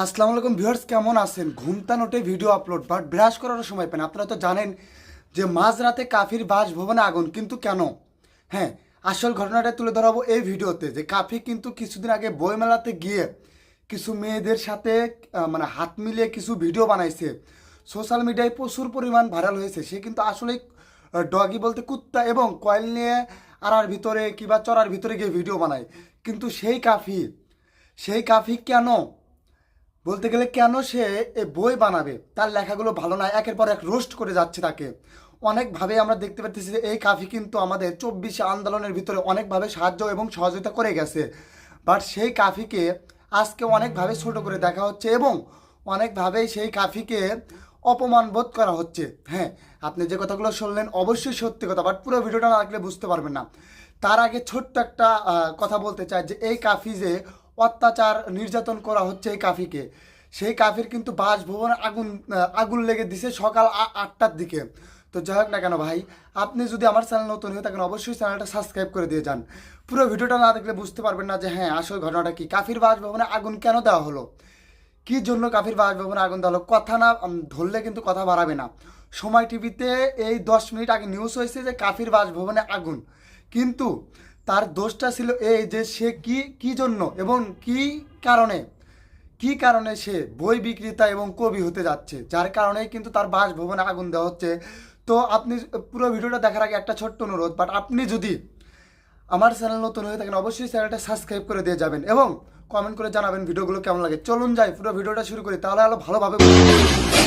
আসসালামু আলাইকুম ভিউয়ার্স, কেমন আছেন? ঘুমটা নোটে ভিডিও আপলোড বাট ব্রাশ করারও সময় পান। আপনারা তো জানেন যে মাঝরাতে কাফির বাসভবনে আগুন, কিন্তু কেন? হ্যাঁ, আসল ঘটনাটা তুলে ধরাবো এই ভিডিওতে। যে কাফি কিন্তু কিছুদিন আগে বইমেলাতে গিয়ে কিছু মেয়েদের সাথে মানে হাত মিলিয়ে কিছু ভিডিও বানাইছে। সোশ্যাল মিডিয়ায় প্রচুর পরিমাণ ভাইরাল হয়েছে। সে কিন্তু আসলে ডগি বলতে কুত্তা এবং কয়েল নিয়ে আড়ার ভিতরে কিংবা চড়ার ভিতরে গিয়ে ভিডিও বানায়। কিন্তু সেই কাফি কেন বলতে গেলে কেন সে এ বই বানাবে? তার লেখাগুলো ভালো না, একের পর এক রোস্ট করে যাচ্ছে তাকে অনেকভাবে। আমরা দেখতে পাচ্ছি যে এই কাফি কিন্তু আমাদের 24 আন্দোলনের ভিতরে অনেকভাবে সাহায্য এবং সহযোগিতা করে গেছে। বাট সেই কাফিকে আজকে অনেকভাবে ছোট করে দেখা হচ্ছে এবং অনেকভাবেই সেই কাফিকে অপমান বোধ করা হচ্ছে। হ্যাঁ, আপনি যে কথাগুলো শুনলেন অবশ্যই সত্যি কথা, বাট পুরো ভিডিওটা না দেখলে বুঝতে পারবেন না। তার আগে ছোট্ট একটা কথা বলতে চাই যে এই কাফি যে অত্যাচার নির্যাতন করা হচ্ছে এই কাফিকে, সেই কাফির কিন্তু বাসভবনে আগুন লেগে দিছে সকাল 8টার দিকে। তো যাই হোক না কেন ভাই, আপনি যদি আমার চ্যানেল নতুন হয়ে থাকেন অবশ্যই চ্যানেলটা সাবস্ক্রাইব করে দিয়ে যান। পুরো ভিডিওটা না দেখলে বুঝতে পারবেন না যে হ্যাঁ আসল ঘটনাটা কি, কাফির বাসভবনে আগুন কেন দেওয়া হলো, কি জন্য কাফির বাসভবনে আগুন দেওয়া হলো। কথা না ধরলে কিন্তু কথা বাড়াবে না। সময় টিভিতে এই 10 মিনিট আগে নিউজ হয়েছে যে কাফির বাসভবনে আগুন, কিন্তু তার দোষটা ছিল এই যে সে কি কি জন্য এবং কারণে কি কারণে সে বই বিক্রেতা এবং কবি হতে যাচ্ছে, যার কারণেই কিন্তু তার বাসভবনে আগুন দেওয়া হচ্ছে। তো আপনি পুরো ভিডিওটা দেখার আগে একটা ছোট্ট অনুরোধ, বাট আপনি যদি আমার চ্যানেল নতুন হয়ে থাকেন অবশ্যই চ্যানেলটা সাবস্ক্রাইব করে দিয়ে যাবেন এবং কমেন্ট করে জানাবেন ভিডিওগুলো কেমন লাগে। চলুন যাই পুরো ভিডিওটা শুরু করি, তাহলে আরো ভালোভাবে বুঝতে পারবেন।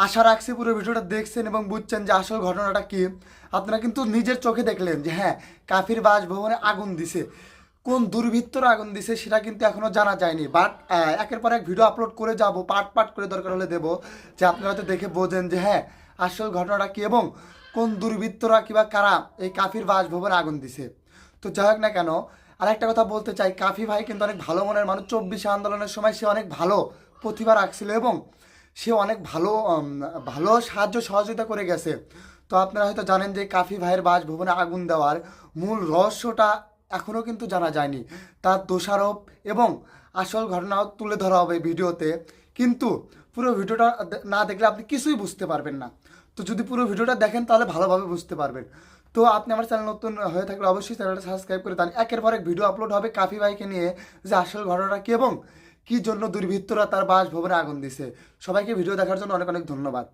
আশা রাখছি পুরো ভিডিওটা দেখছেন এবং বুঝছেন যে আসল ঘটনাটা কি। আপনারা কিন্তু নিজের চোখে দেখলেন যে হ্যাঁ কাফির বাসভবনে আগুন দিছে। কোন দুর্বৃত্তরা আগুন দিছে সেটা কিন্তু এখনও জানা যায়নি, বাট একের পর এক ভিডিও আপলোড করে যাব, পার্ট পার্ট করে দরকার হলে দেবো, যে আপনারা হয়তো দেখে বোঝেন যে হ্যাঁ আসল ঘটনাটা কি এবং কোন দুর্বৃত্তরা কিংবা কারা এই কাফির বাসভবনে আগুন দিছে। তো যাই হোক না কেন, আর একটা কথা বলতে চাই, কাফি ভাই কিন্তু অনেক ভালো মনের মানুষ। 24 আন্দোলনের সময় সে অনেক ভালো প্রতিভা রাখছিল এবং সে অনেক ভালো ভালো সাহায্য সহযোগিতা করে গেছে। তো আপনারা হয়তো জানেন যে কাফি ভাইয়ের বাসভবনে আগুন দেওয়ার মূল রহস্যটা এখনও কিন্তু জানা যায়নি। তার দোষারোপ এবং আসল ঘটনাও তুলে ধরা হবে ভিডিওতে, কিন্তু পুরো ভিডিওটা না দেখলে আপনি কিছুই বুঝতে পারবেন না। তো যদি পুরো ভিডিওটা দেখেন তাহলে ভালোভাবে বুঝতে পারবেন। তো আপনি আমার চ্যানেল নতুন হয়ে থাকলে অবশ্যই চ্যানেলটা সাবস্ক্রাইব করে দেন। একের পর এক ভিডিও আপলোড হবে কাফি ভাইকে নিয়ে, যে আসল ঘটনাটা কি এবং কি জন্য দুর্বৃত্তরা তার বাসভবনে আগুন দিছে। সবাইকে ভিডিও দেখার জন্য অনেক অনেক ধন্যবাদ।